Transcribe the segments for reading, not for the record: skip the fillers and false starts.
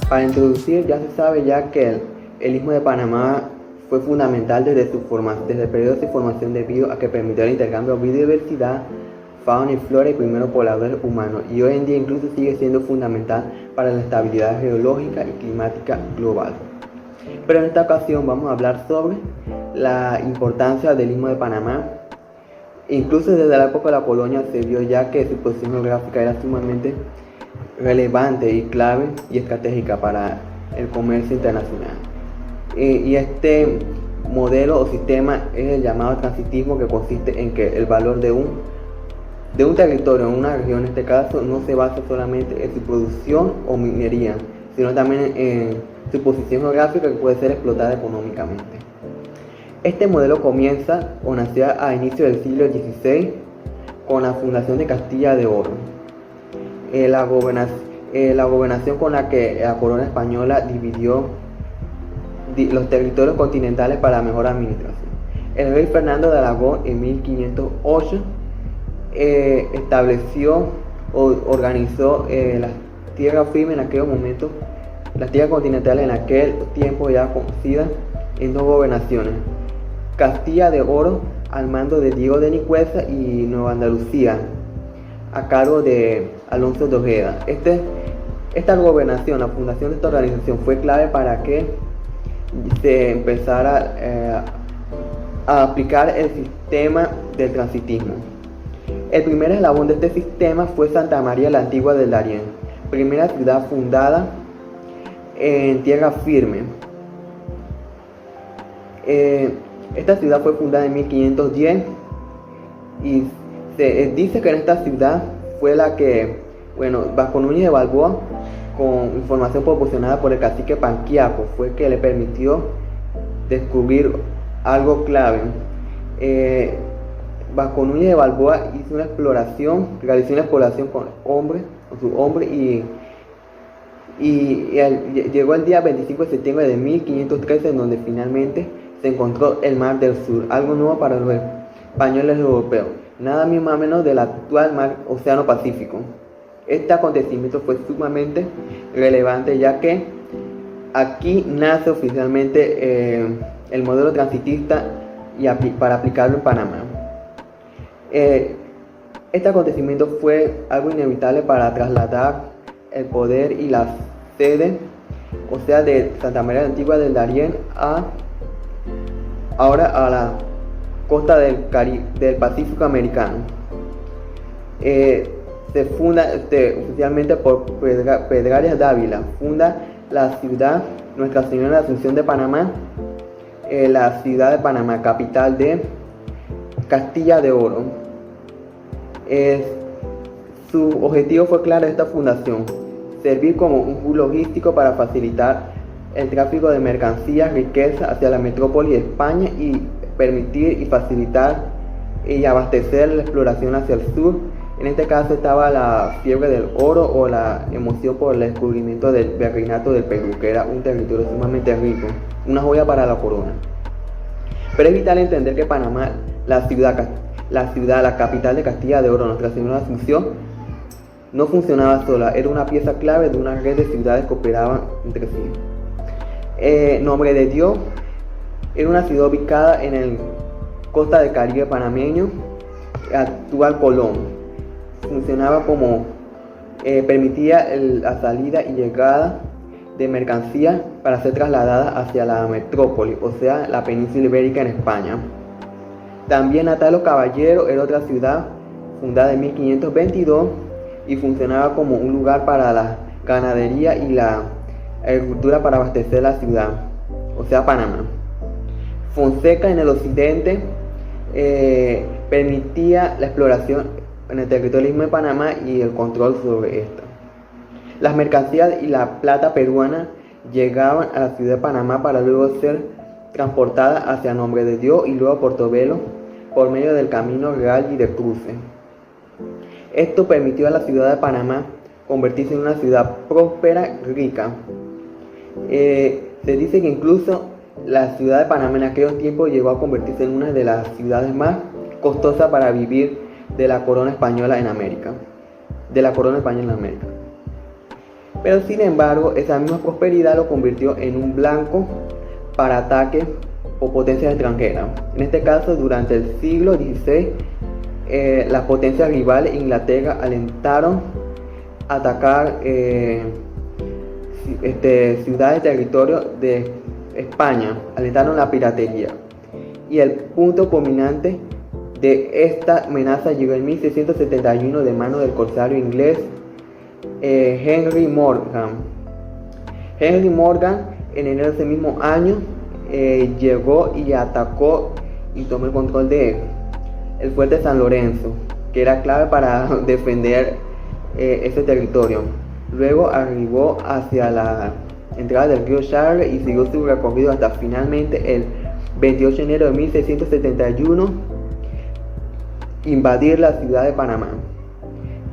Para introducir, ya se sabe ya que el Istmo de Panamá fue fundamental desde el periodo de su formación debido a que permitió el intercambio de biodiversidad, fauna y flora y primeros pobladores humanos, y hoy en día incluso sigue siendo fundamental para la estabilidad geológica y climática global. Pero en esta ocasión vamos a hablar sobre la importancia del Istmo de Panamá. Incluso desde la época de la colonia se vio ya que su posición geográfica era sumamente relevante y clave y estratégica para el comercio internacional. Y este modelo o sistema es el llamado transitismo, que consiste en que el valor de un territorio, en una región en este caso, no se basa solamente en su producción o minería, sino también en su posición geográfica, que puede ser explotada económicamente. Este modelo comienza o nació a inicios del siglo XVI con la fundación de Castilla de Oro. La gobernación con la que la corona española dividió los territorios continentales para mejor administración. El rey Fernando de Aragón en 1508 estableció o organizó las tierras firmes en aquellos momentos, las tierras continentales en aquel tiempo ya conocidas en dos gobernaciones: Castilla de Oro al mando de Diego de Nicuesa y Nueva Andalucía a cargo de Alonso de Ojeda. Esta gobernación, la fundación de esta organización, fue clave para que se empezara a aplicar el sistema del transitismo. El primer eslabón de este sistema fue Santa María la Antigua del Darién, primera ciudad fundada en tierra firme. Esta ciudad fue fundada en 1510 y se dice que en esta ciudad fue la que, Vasco Núñez de Balboa, con información proporcionada por el cacique Panquiaco, fue que le permitió descubrir algo clave. Vasco Núñez de Balboa realizó una exploración con su hombre y llegó el día 25 de septiembre de 1513, en donde finalmente se encontró el Mar del Sur, algo nuevo para los españoles europeos, nada más menos del actual mar Océano Pacífico. Este acontecimiento fue sumamente relevante, ya que aquí nace oficialmente el modelo transitista para aplicarlo en Panamá. Este acontecimiento fue algo inevitable para trasladar el poder y la sede, o sea, de Santa María la Antigua del Darién ahora a la costa del Pacífico americano. Se funda oficialmente por Pedrarias Dávila, funda la ciudad Nuestra Señora de la Asunción de Panamá, la ciudad de Panamá, capital de Castilla de Oro. Su objetivo fue claro de esta fundación: servir como un hub logístico para facilitar el tráfico de mercancías, riqueza hacia la metrópoli de España, y permitir y facilitar y abastecer la exploración hacia el sur. En este caso estaba la fiebre del oro o la emoción por el descubrimiento del virreinato del Perú, que era un territorio sumamente rico, una joya para la corona. Pero es vital entender que Panamá, la capital de Castilla de Oro, Nuestra Señora de Asunción, no funcionaba sola, era una pieza clave de una red de ciudades que operaban entre sí. Nombre de Dios era una ciudad ubicada en el costa del Caribe panameño, actual Colón. Funcionaba como permitía la salida y llegada de mercancías para ser trasladadas hacia la metrópoli, o sea, la península ibérica en España. También Natalo Caballero era otra ciudad fundada en 1522 y funcionaba como un lugar para la ganadería y la agricultura para abastecer la ciudad, o sea, Panamá. Fonseca en el occidente permitía la exploración en el territorio de Panamá y el control sobre esta. Las mercancías y la plata peruana llegaban a la ciudad de Panamá para luego ser transportadas hacia Nombre de Dios y luego a Portobelo por medio del camino real y de cruce. Esto permitió a la ciudad de Panamá convertirse en una ciudad próspera, rica. Se dice que incluso la ciudad de Panamá en aquellos tiempos llegó a convertirse en una de las ciudades más costosas para vivir de la corona española en América. Pero sin embargo, esa misma prosperidad lo convirtió en un blanco para ataques por potencias extranjeras. En este caso, durante el siglo XVI, las potencias rivales Inglaterra alentaron a atacar ciudades, territorios de España, alentaron la piratería. Y el punto culminante de esta amenaza llegó en 1671 de mano del corsario inglés Henry Morgan. Henry Morgan, en enero de ese mismo año, llegó y atacó y tomó el control de el fuerte San Lorenzo, que era clave para defender ese territorio. Luego arribó hacia la entrada del río Charles y siguió su recorrido hasta finalmente el 28 de enero de 1671 invadir la ciudad de Panamá.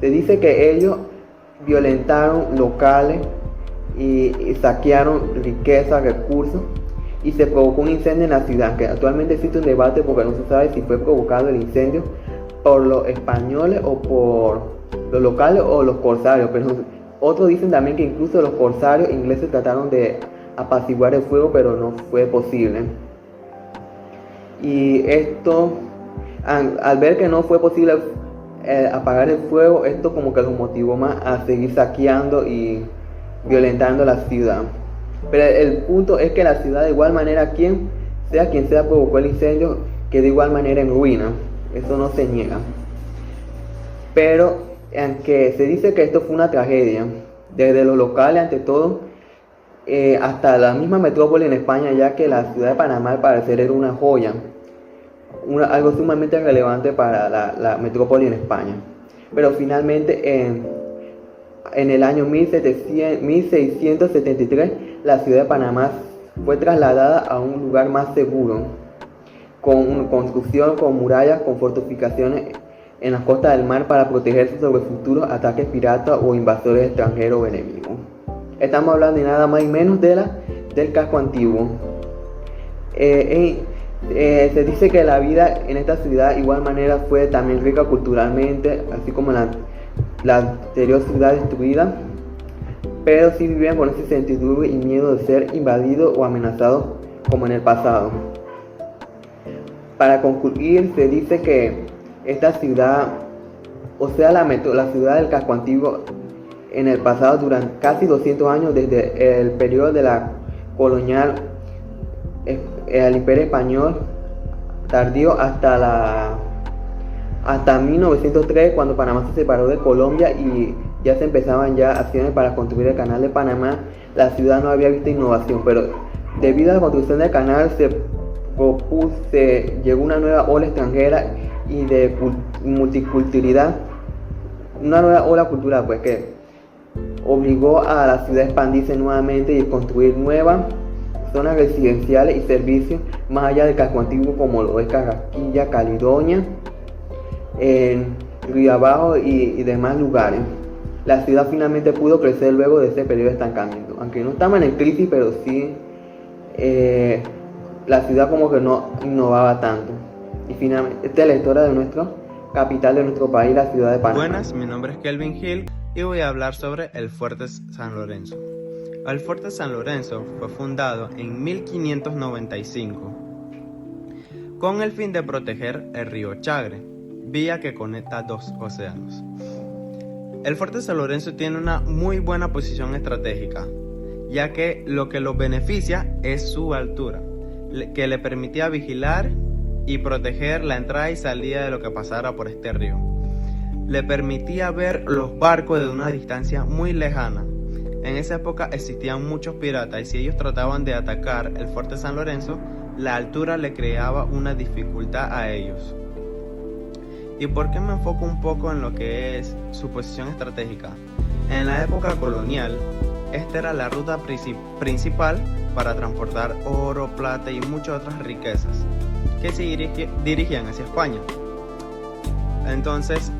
Se dice que ellos violentaron locales y saquearon riquezas, recursos, y se provocó un incendio en la ciudad, que actualmente existe un debate porque no se sabe si fue provocado el incendio por los españoles o por los locales o los corsarios, pero otros dicen también que incluso los corsarios ingleses trataron de apaciguar el fuego, pero no fue posible. Y esto, al ver que no fue posible apagar el fuego, esto como que los motivó más a seguir saqueando y violentando la ciudad. Pero el punto es que la ciudad, de igual manera, quien sea provocó el incendio, quedó de igual manera en ruina. Eso no se niega. Pero aunque se dice que esto fue una tragedia, desde los locales ante todo, hasta la misma metrópoli en España, ya que la ciudad de Panamá al parecer era una joya, algo sumamente relevante para la metrópoli en España. Pero finalmente en el año 1673 la ciudad de Panamá fue trasladada a un lugar más seguro, con construcción, con murallas, con fortificaciones en las costas del mar para protegerse sobre futuros ataques piratas o invasores extranjeros o enemigos. Estamos hablando de nada más y menos del casco antiguo. Se dice que la vida en esta ciudad igual manera fue también rica culturalmente, así como la anterior ciudad destruida, pero sí vivían con ese incertidumbre y miedo de ser invadidos o amenazados como en el pasado. Para concluir, se dice que esta ciudad, o sea la ciudad del casco antiguo, en el pasado, durante casi 200 años, desde el periodo de la colonial al Imperio Español tardío hasta 1903, cuando Panamá se separó de Colombia y ya se empezaban acciones para construir el canal de Panamá, la ciudad no había visto innovación, pero debido a la construcción del canal llegó una nueva ola extranjera y de multiculturalidad, una nueva ola cultural, pues, que obligó a la ciudad a expandirse nuevamente y construir nuevas zonas residenciales y servicios más allá del casco antiguo, como lo es Carrasquilla, Caledonia, Río Abajo y demás lugares. La ciudad finalmente pudo crecer luego de ese periodo de estancamiento, aunque no estaba en crisis, pero sí la ciudad como que no innovaba tanto. Y finalmente, esta es la historia de nuestra capital, de nuestro país, la ciudad de Panamá. Buenas, mi nombre es Kelvin Hill y voy a hablar sobre el Fuerte San Lorenzo. El Fuerte San Lorenzo fue fundado en 1595 con el fin de proteger el río Chagre, vía que conecta dos océanos. El Fuerte San Lorenzo tiene una muy buena posición estratégica, ya que lo que lo beneficia es su altura, que le permitía vigilar y proteger la entrada y salida de lo que pasara por este río. Le permitía ver los barcos desde una distancia muy lejana. En esa época existían muchos piratas y si ellos trataban de atacar el Fuerte San Lorenzo, la altura le creaba una dificultad a ellos. ¿Y por qué me enfoco un poco en lo que es su posición estratégica? En la época colonial, esta era la ruta principal para transportar oro, plata y muchas otras riquezas que se dirigían hacia España. Entonces,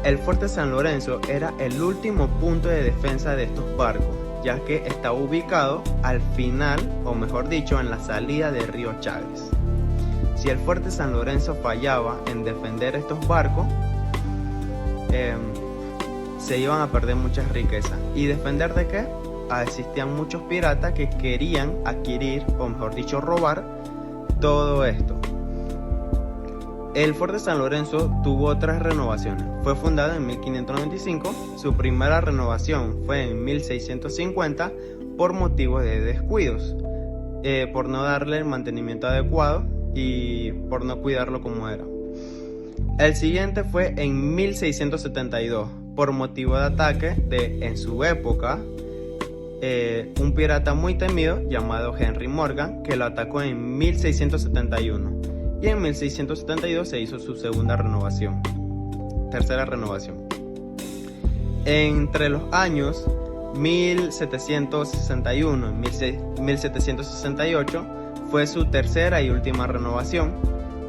el Fuerte San Lorenzo era el último punto de defensa de estos barcos, ya que estaba ubicado al final, o mejor dicho, en la salida del río Chagres. Si el Fuerte San Lorenzo fallaba en defender estos barcos, se iban a perder muchas riquezas. ¿Y defender de qué? existían muchos piratas que querían adquirir, o mejor dicho, robar todo esto. El Fuerte San Lorenzo tuvo 3 renovaciones. Fue fundado en 1595, su primera renovación fue en 1650 por motivos de descuidos, por no darle el mantenimiento adecuado y por no cuidarlo como era. El siguiente fue en 1672, por motivo de ataque de, en su época, un pirata muy temido llamado Henry Morgan, que lo atacó en 1671. Y en 1672 se hizo su tercera renovación. Entre los años 1761 y 1768 fue su tercera y última renovación,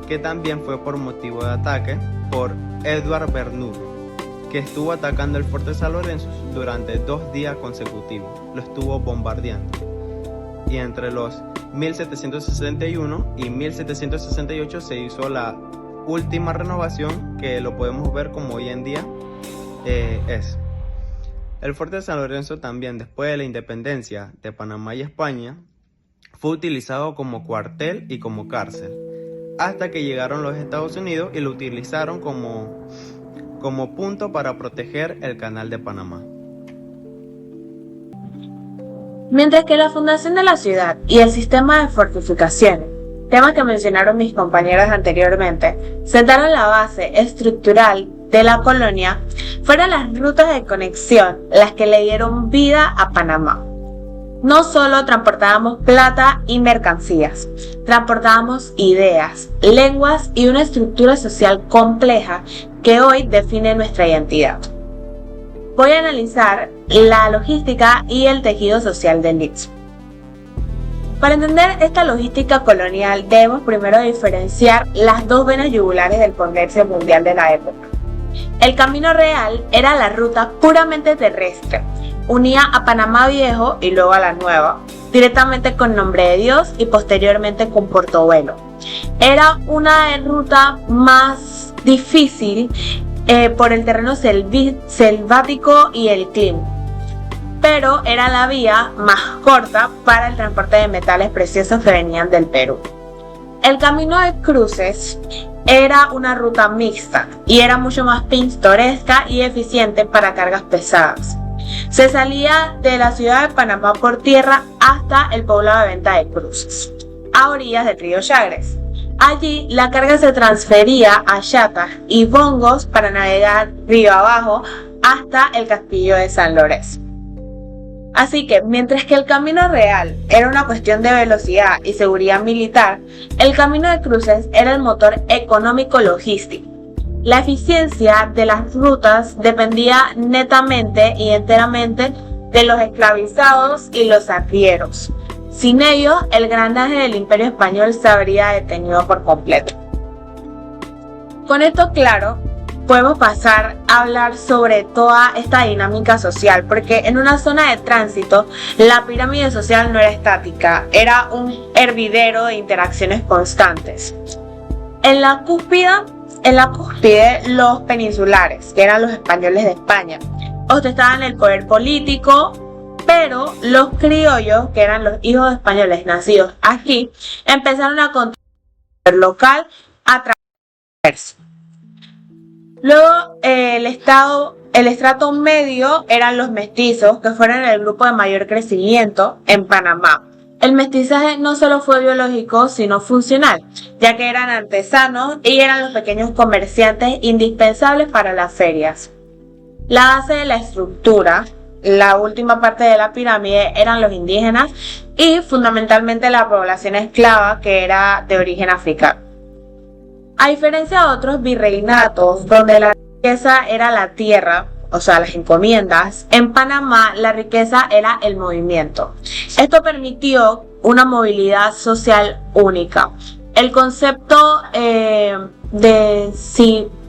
que también fue por motivo de ataque por Edward Bernoulli, que estuvo atacando el Fuerte San Lorenzo durante 2 días consecutivos, lo estuvo bombardeando. Y entre los 1761 y 1768 se hizo la última renovación, que lo podemos ver como hoy en día es. El Fuerte San Lorenzo también, después de la independencia de Panamá y España, fue utilizado como cuartel y como cárcel, hasta que llegaron los Estados Unidos y lo utilizaron como punto para proteger el Canal de Panamá. Mientras que la fundación de la ciudad y el sistema de fortificaciones, temas que mencionaron mis compañeros anteriormente, sentaron la base estructural de la colonia, fueron las rutas de conexión las que le dieron vida a Panamá. No solo transportábamos plata y mercancías, transportábamos ideas, lenguas y una estructura social compleja que hoy define nuestra identidad. Voy a analizar la logística y el tejido social del Istmo. Para entender esta logística colonial debemos primero diferenciar las 2 venas yugulares del comercio mundial de la época. El Camino Real era la ruta puramente terrestre, unía a Panamá Viejo y luego a la Nueva, directamente con Nombre de Dios y posteriormente con Portobelo. Era una ruta más difícil por el terreno selvático y el clima, pero era la vía más corta para el transporte de metales preciosos que venían del Perú. El Camino de Cruces era una ruta mixta y era mucho más pintoresca y eficiente para cargas pesadas. Se salía de la ciudad de Panamá por tierra hasta el poblado de Venta de Cruces, a orillas del río Chagres. Allí la carga se transfería a yatas y bongos para navegar río abajo hasta el castillo de San Lorenzo. Así que, mientras que el Camino Real era una cuestión de velocidad y seguridad militar, el Camino de Cruces era el motor económico-logístico. La eficiencia de las rutas dependía netamente y enteramente de los esclavizados y los arrieros. Sin ellos, el granaje del Imperio Español se habría detenido por completo. Con esto claro, podemos pasar a hablar sobre toda esta dinámica social, porque en una zona de tránsito, la pirámide social no era estática, era un hervidero de interacciones constantes. En la cúspide, los peninsulares, que eran los españoles de España, ostentaban el poder político, pero los criollos, que eran los hijos españoles nacidos aquí, empezaron a controlar el poder local a través del comercio. Luego el estrato medio eran los mestizos, que fueron el grupo de mayor crecimiento en Panamá. El mestizaje no solo fue biológico, sino funcional, ya que eran artesanos y eran los pequeños comerciantes indispensables para las ferias. La base de la estructura, la última parte de la pirámide, eran los indígenas y fundamentalmente la población esclava, que era de origen africano. A diferencia de otros virreinatos donde la riqueza era la tierra, o sea, las encomiendas, en Panamá la riqueza era el movimiento. Esto permitió una movilidad social única. El concepto de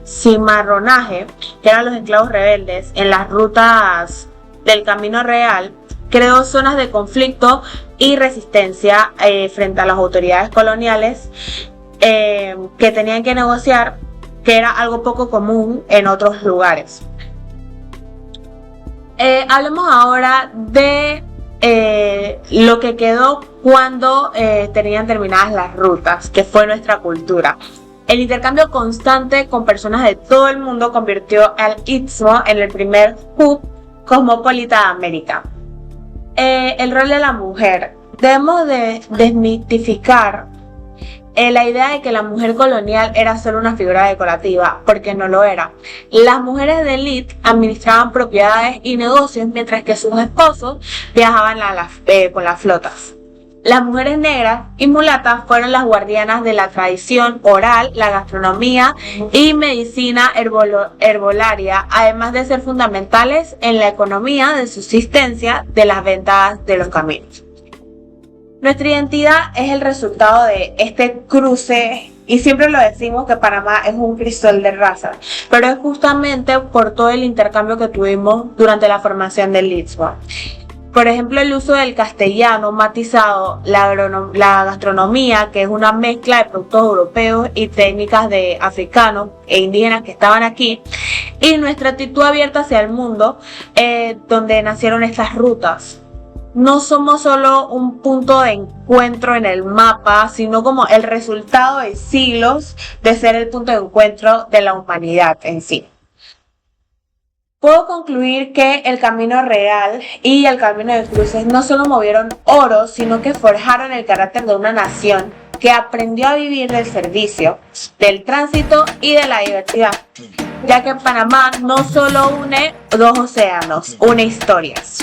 cimarronaje, que eran los esclavos rebeldes, en las rutas del Camino Real, creó zonas de conflicto y resistencia frente a las autoridades coloniales que tenían que negociar, que era algo poco común en otros lugares. Hablemos ahora de lo que quedó cuando tenían terminadas las rutas, que fue nuestra cultura. El intercambio constante con personas de todo el mundo convirtió al Istmo en el primer hub cosmopolita de América. El rol de la mujer. Debemos de desmitificar la idea de que la mujer colonial era solo una figura decorativa, porque no lo era. Las mujeres de élite administraban propiedades y negocios, mientras que sus esposos viajaban con las flotas. Las mujeres negras y mulatas fueron las guardianas de la tradición oral, la gastronomía y medicina herbolaria, además de ser fundamentales en la economía de subsistencia de las ventas de los caminos. Nuestra identidad es el resultado de este cruce, y siempre lo decimos que Panamá es un crisol de razas, pero es justamente por todo el intercambio que tuvimos durante la formación del Istmo. Por ejemplo, el uso del castellano matizado, la gastronomía, que es una mezcla de productos europeos y técnicas de africanos e indígenas que estaban aquí, y nuestra actitud abierta hacia el mundo, donde nacieron estas rutas. No somos solo un punto de encuentro en el mapa, sino como el resultado de siglos de ser el punto de encuentro de la humanidad en sí. Puedo concluir que el Camino Real y el Camino de Cruces no solo movieron oro, sino que forjaron el carácter de una nación que aprendió a vivir del servicio, del tránsito y de la diversidad, ya que Panamá no solo une dos océanos, une historias.